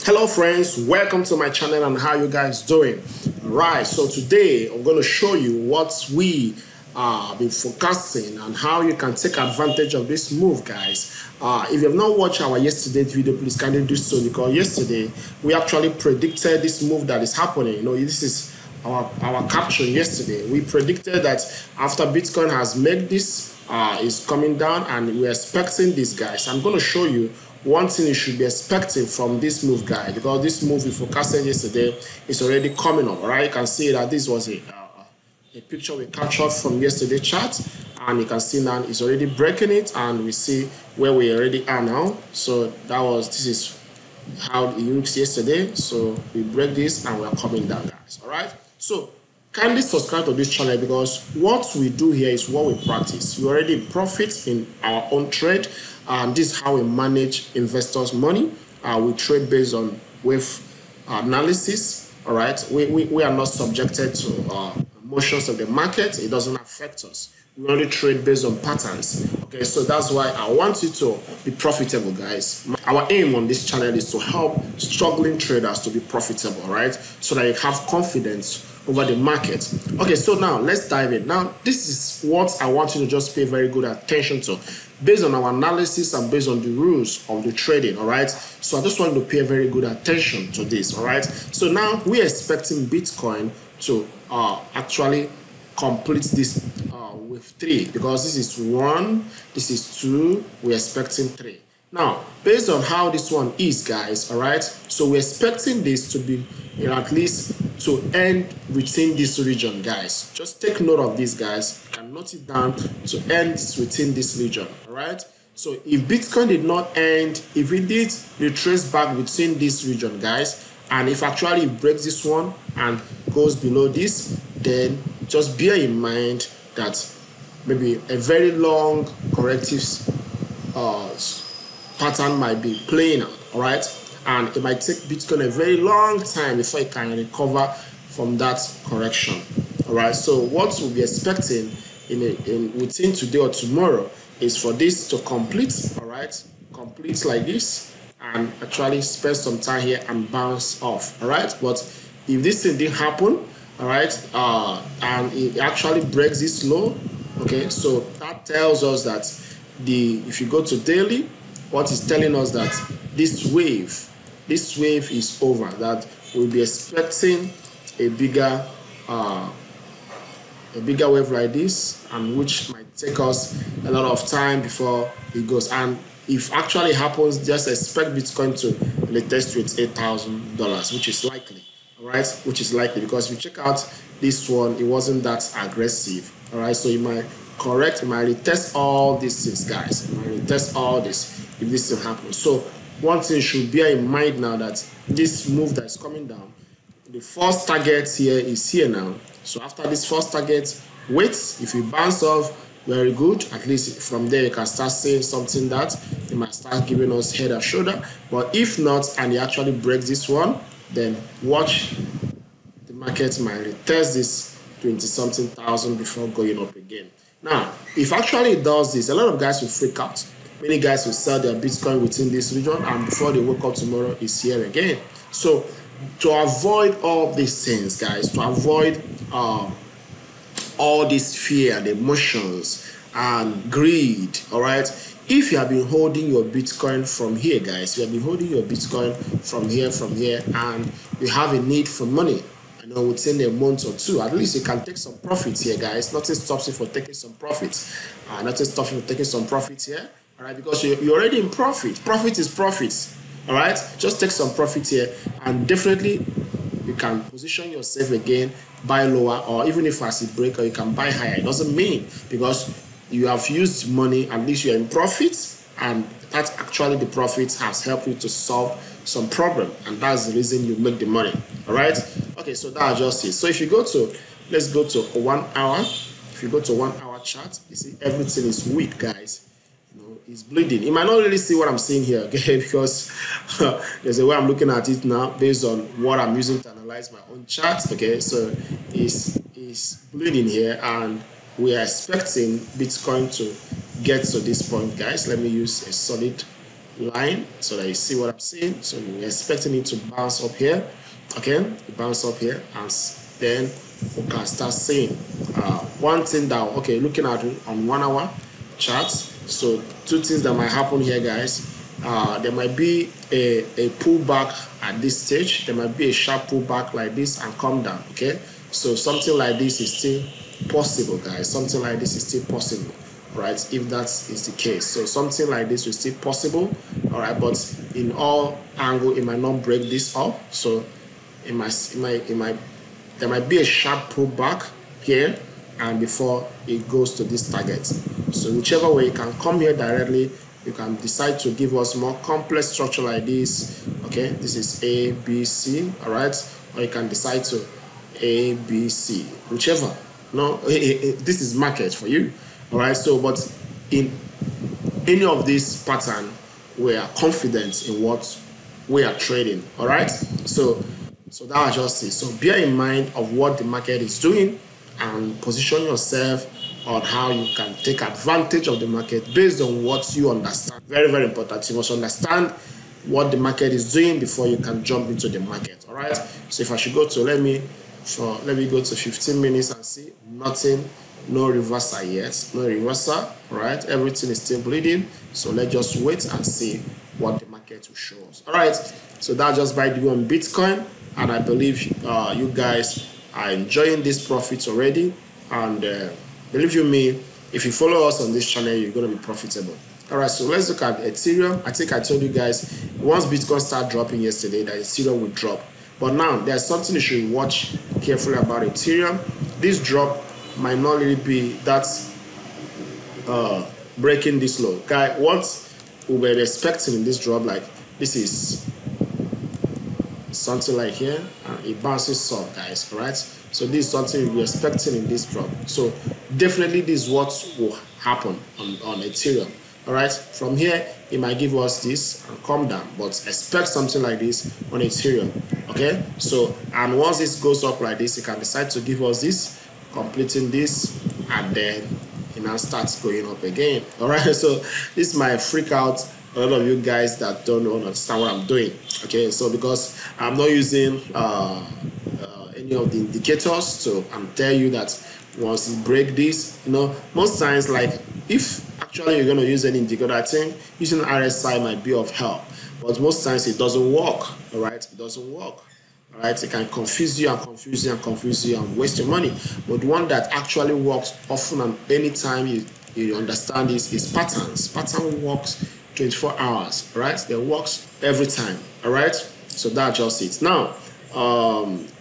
Hello friends, welcome to my channel and how you guys doing? Alright, so today I'm going to show you what we been forecasting and how you can take advantage of this move, guys. If you have not watched our yesterday's video, please kindly do so, because yesterday we actually predicted this move that is happening. You know, this is our caption yesterday. We predicted that after Bitcoin has made this is coming down, and we're expecting this, guys. I'm going to show you one thing you should be expecting from this move, guys, because this move we forecasted yesterday is already coming up. All right, you can see that this was a picture we captured from yesterday's chart, and you can see now it's already breaking it, and we see where we already are now. So this is how it looks yesterday. So we break this and we're coming down, guys. All right, so kindly subscribe to this channel, because what we do here is what we practice. We already profit in our own trade, and this is how we manage investors' money. We trade based on wave analysis. All right, we are not subjected to motions of the market. It doesn't affect us. We only trade based on patterns. Okay, so that's why I want you to be profitable, guys. Our aim on this channel is to help struggling traders to be profitable, right? So that you have confidence over the market. Okay, so now let's dive in. Now, this is what I want you to just pay very good attention to, based on our analysis and based on the rules of the trading. All right, so I just want you to pay very good attention to this. All right, so now we're expecting Bitcoin to actually complete this with 3, because this is 1, this is 2, we're expecting 3. Now, based on how this one is, guys, all right, so we're expecting this to be, at least to end within this region, guys. Just take note of this, guys. You can note it down, to end within this region. All right, so if Bitcoin did not end, if it did retrace back within this region, guys, and if actually it breaks this one and goes below this, then just bear in mind that maybe a very long corrective pattern might be playing out. All right, and it might take Bitcoin a very long time before it can recover from that correction. All right, so what we'll be expecting within today or tomorrow is for this to complete. All right, complete like this, and actually spend some time here and bounce off. All right, but if this thing didn't happen, all right, and it actually breaks this low, okay, so that tells us that if you go to daily, what is telling us that this wave is over, that we'll be expecting a bigger wave like this, and which might take us a lot of time before it goes. And if actually happens, just expect Bitcoin to retest to $8,000, which is likely. All right, which is likely, because if you check out this one, it wasn't that aggressive. All right, so you might retest all these things, guys. You might retest all this if this thing happens. So one thing you should bear in mind now, that this move that is coming down, the first target here is here now. So after this first target, wait. If you bounce off, very good. At least from there you can start saying something that it might start giving us head and shoulder. But if not, and it actually breaks this one, then watch, the market might retest this 20-something thousand before going up again. Now, if actually it does this, a lot of guys will freak out. Many guys will sell their Bitcoin within this region, and before they wake up tomorrow, it's here again. So to avoid all these things, guys, to avoid all this fear and emotions and greed, all right, if you have been holding your Bitcoin from here, guys, you have been holding your Bitcoin from here, and you have a need for money, you know, within a month or two, at least you can take some profits here, guys. Nothing stops you from taking some profits. Nothing stops you from taking some profits here, all right, because you're already in profit. Profit is profits, all right. Just take some profit here, and definitely you can position yourself again, buy lower, or even if as a breaker, you can buy higher. It doesn't mean, because you have used money, at least you're in profit, and that's actually the profit has helped you to solve some problem, and that's the reason you make the money. All right, okay, so that's just it. So if you go to, let's go to 1 hour. If you go to 1 hour chart, you see everything is weak, guys. You know, it's bleeding. You might not really see what I'm seeing here, okay, because there's a way I'm looking at it now based on what I'm using to analyze my own chart. Okay, so it's bleeding here, and we are expecting Bitcoin to get to this point, guys. Let me use a solid line so that you see what I'm saying. So we're expecting it to bounce up here, okay, bounce up here, and then we can start seeing one thing that, okay, looking at it on 1 hour chart. So two things that might happen here, guys. There might be a pullback at this stage. There might be a sharp pullback like this and come down, okay. So something like this is still possible, guys. Something like this is still possible, right, if that is the case. So something like this is still possible, all right, but in all angle it might not break this up. So there might be a sharp pullback here and before it goes to this target. So whichever way, you can come here directly, you can decide to give us more complex structure like this, okay. This is A, B, C, all right, or you can decide to A, B, C, whichever. No, this is market for you, all right. So but in any of this pattern, we are confident in what we are trading, all right. So that's just it. So bear in mind of what the market is doing and position yourself on how you can take advantage of the market based on what you understand. Very, very important. You must understand what the market is doing before you can jump into the market, all right. So if I should go to, let me go to 15 minutes and see nothing, no reversal yet, no reversal, right? Everything is still bleeding. So let's just wait and see what the market will show us. All right, so that's just by the way on Bitcoin, and I believe you guys are enjoying this profit already, and believe you me, if you follow us on this channel, you're going to be profitable. All right, so let's look at Ethereum. I think I told you guys once Bitcoin started dropping yesterday that Ethereum would drop. But now there's something you should watch carefully about Ethereum. This drop might not really be that breaking this low. Guy, what we were expecting in this drop, like this is something like here, and it bounces up, guys. All right. So this is something we're expecting in this drop. So definitely this is what will happen on Ethereum. All right, from here it might give us this and come down, but expect something like this on Ethereum. Okay, so and once this goes up like this, it can decide to give us this, completing this, and then it now starts going up again. All right, so this might freak out a lot of you guys that don't understand what I'm doing. Okay, so because I'm not using any of the indicators to tell you that once you break this, most times, like if actually you're going to use an indicator, I think using RSI might be of help, but most times it doesn't work. All right, it doesn't work. All right, it can confuse you and confuse you and confuse you and waste your money. But one that actually works often and anytime you understand this is patterns. Pattern works 24 hours. All right, it works every time. All right, so that's just it. Now,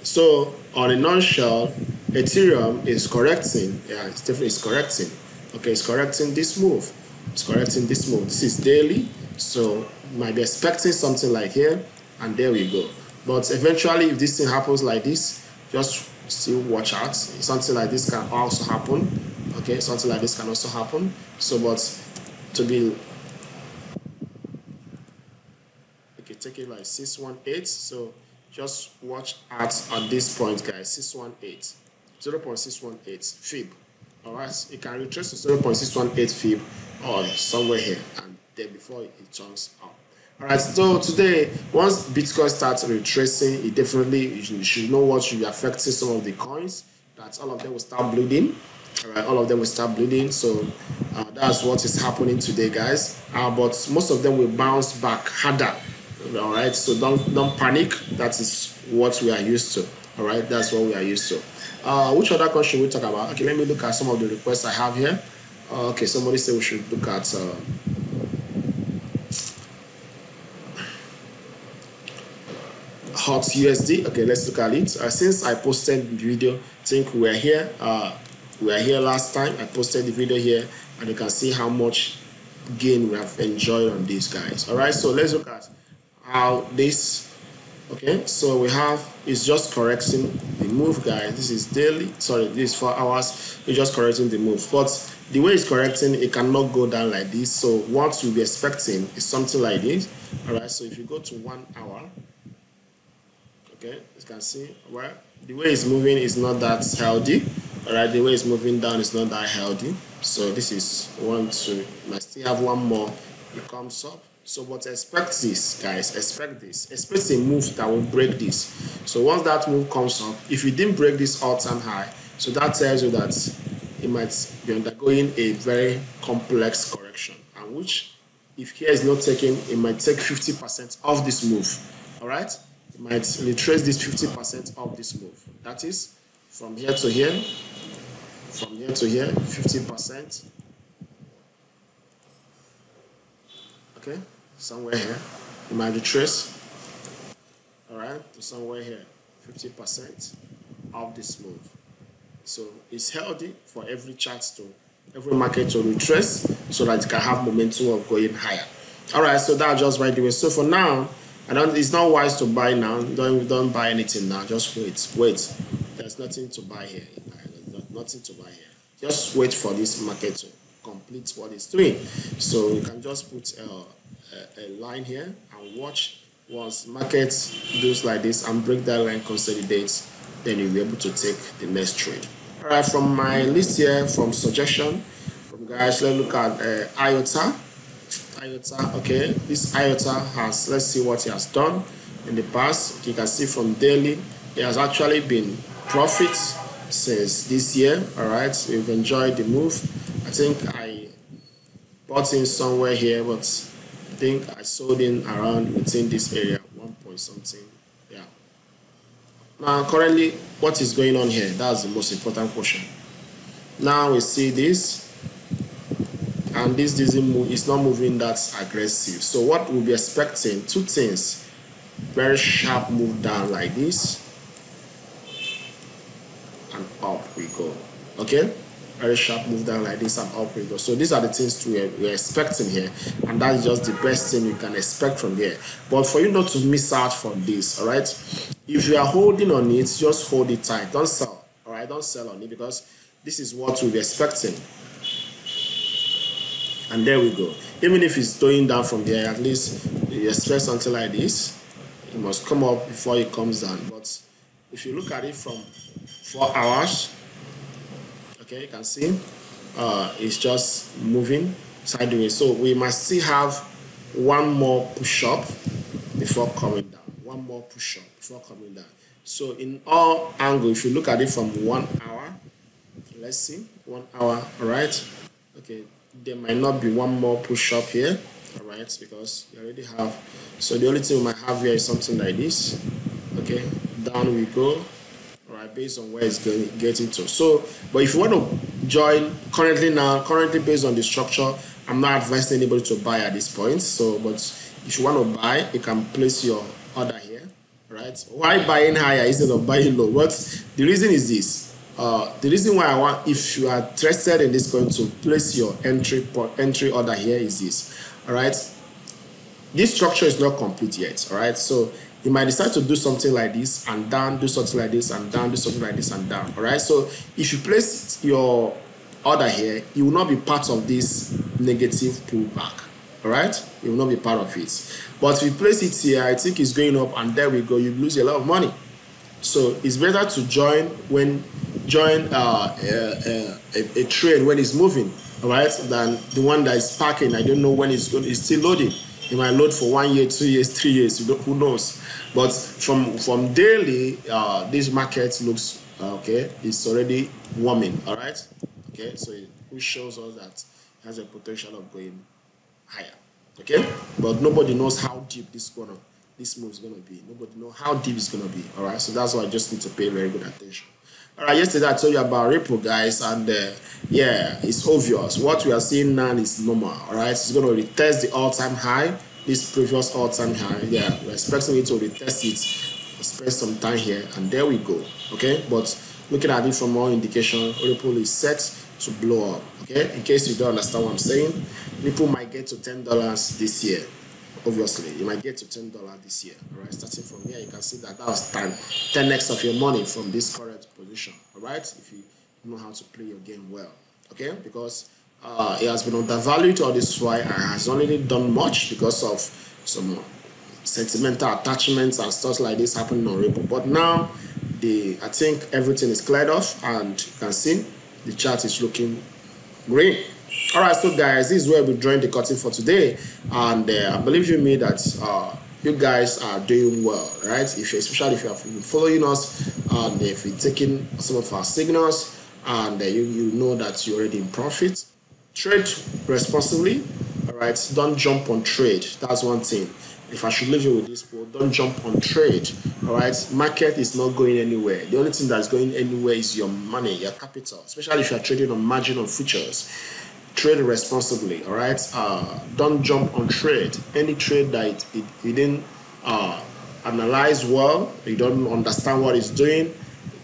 so on a nutshell, Ethereum is correcting. Yeah, it's definitely correcting. Okay, it's correcting this move. It's correcting this move. This is daily, so you might be expecting something like here, and there we go. But eventually, if this thing happens like this, just still watch out. Something like this can also happen. Okay, something like this can also happen. So, but to be okay, take it like 618. So just watch out at this point, guys. 618, 0.618 fib. All right, it can retrace to 0.618 fib or somewhere here, and then before it turns up. All right, so today, once Bitcoin starts retracing, it definitely, you should know what should be affecting some of the coins. That all of them will start bleeding. All right, all of them will start bleeding. So that's what is happening today, guys. But most of them will bounce back harder. All right, so don't panic. That is what we are used to. All right, that's what we are used to. Which other coin should we talk about? Okay, let me look at some of the requests I have here. Okay, somebody said we should look at Hot USD. Okay, let's look at it. Since I posted the video, I think we were here last time. I posted the video here, and you can see how much gain we have enjoyed on these guys. All right, so let's look at how this. Okay, so we have, it's just correcting the move, guys. This is daily, sorry, this is 4 hours. It's just correcting the move, but the way it's correcting, it cannot go down like this. So what we'll be expecting is something like this. All right, so if you go to 1 hour, okay, you can see, well, the way it's moving is not that healthy. All right, the way it's moving down is not that healthy. So this is 1, 2, I still have one more. It comes up So but expect this, guys, expect a move that will break this. So once that move comes up, if you didn't break this all-time high, so that tells you that it might be undergoing a very complex correction, and which, if care is not taken, it might take 50% of this move. All right, it might retrace this 50% of this move. That is from here to here, from here to here, 50%. Okay, somewhere here, it might retrace. All right, to somewhere here, 50% of this move. So it's healthy for every chart to, every market to retrace, so that it can have momentum of going higher. All right, so that's just right away. So for now, it's not wise to buy now. Don't buy anything now. Just wait. There's nothing to buy here. Nothing to buy here. Just wait for this market to complete what it's doing. So you can just put a line here and watch. Once market does like this and break that line, consolidates, then you'll be able to take the next trade. All right, from my list here, from suggestion from guys, let's look at IOTA. Okay, this IOTA has, let's see what he has done in the past. You can see from daily, it has actually been profit since this year. All right, we've enjoyed the move. I think I bought in somewhere here, but I think I sold in around within this area, 1 point something. Yeah. Now, currently, what is going on here? That's the most important question. Now we see this, and this doesn't move. It's not moving that aggressive. So what we'll be expecting, two things: very sharp move down like this, and up we go. Okay. Very sharp move down like this and up we go. So these are the things we're expecting here, and that's just the best thing you can expect from here. But for you not to miss out from this, all right, if you are holding on it, just hold it tight. Don't sell. All right, don't sell on it, because this is what we'll be expecting. And there we go. Even if it's going down from there, at least you expect something like this. It must come up before it comes down. But if you look at it from 4 hours, okay, you can see it's just moving sideways. So we must still have one more push up before coming down. One more push up before coming down. So in all angles, if you look at it from 1 hour, let's see, 1 hour, all right. Okay, there might not be one more push up here, all right, because you already have. So the only thing we might have here is something like this. Okay, down we go. Based on where it's getting to. So, but if you want to join currently based on the structure, I'm not advising anybody to buy at this point. So, but if you want to buy, you can place your order here, right? Why buying higher instead of buying low? What the reason is this? The reason why I want, if you are interested in this coin, to place your entry order here is this. All right, this structure is not complete yet. All right, so you might decide to do something like this and down, do something like this and down, do something like this and down. All right, so if you place your order here, you will not be part of this negative pullback. All right, you will not be part of it. But if you place it here, I think it's going up, and there we go, you lose a lot of money. So it's better to join a trade when it's moving, all right, than the one that is parking. I don't know when it's still loading. It might load for 1 year, 2 years, 3 years. Who knows? But from daily, this market looks okay. It's already warming. All right. Okay. So it shows us that it has a potential of going higher. Okay. But nobody knows how deep this move is gonna be. Nobody knows how deep it's gonna be. All right. So that's why I just need to pay very good attention. All right, yesterday I told you about Ripple, guys, and yeah, it's obvious. What we are seeing now is normal, all right? It's going to retest the all-time high, this previous all-time high. Yeah, we're expecting it to retest it, spend some time here, and there we go, okay? But looking at it from all indication, Ripple is set to blow up, okay? In case you don't understand what I'm saying, Ripple might get to $10 this year. Obviously, you might get to $10 this year. All right, starting from here, you can see that was 10x of your money from this current position. All right, if you know how to play your game well, okay, because it has been undervalued all this while and has only done much because of some sentimental attachments and stuff like this happening on Ripple. But now, I think everything is cleared off, and you can see the chart is looking green. All right, so guys, this is where we're drawing the curtain for today, and I believe you me that you guys are doing well, right? Especially if you have been following us, and if you're taking some of our signals, and you know that you're already in profit. Trade responsibly. All right, don't jump on trade. That's one thing. If I should leave you with this quote, don't jump on trade. All right, market is not going anywhere. The only thing that's going anywhere is your money, your capital, especially if you're trading on margin on futures. Trade responsibly. All right, don't jump on trade. Any trade that you didn't analyze well, you don't understand what it's doing,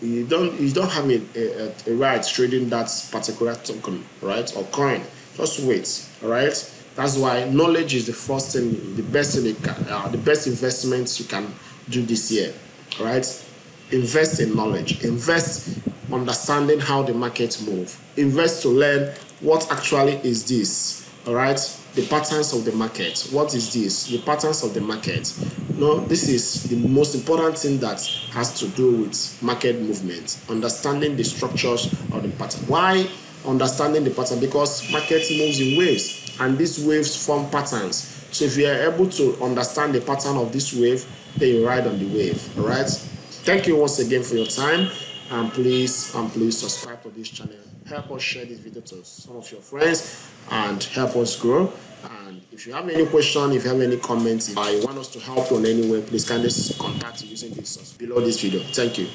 you don't have a right trading that particular token, right, or coin. Just wait. All right, that's why knowledge is the first thing, the best thing the best investments you can do this year. All right, invest in knowledge, invest understanding how the market move, invest to learn what actually is this. All right, the patterns of the market. What is this? The patterns of the market. No, this is the most important thing that has to do with market movement. Understanding the structures of the pattern. Why understanding the pattern? Because market moves in waves, and these waves form patterns. So if you are able to understand the pattern of this wave, then you ride on the wave. All right. Thank you once again for your time, and please subscribe to this channel. Help us share this video to some of your friends and help us grow. And if you have any question, if you have any comments, if you want us to help you in any way, please kindly contact using this below this video. Thank you.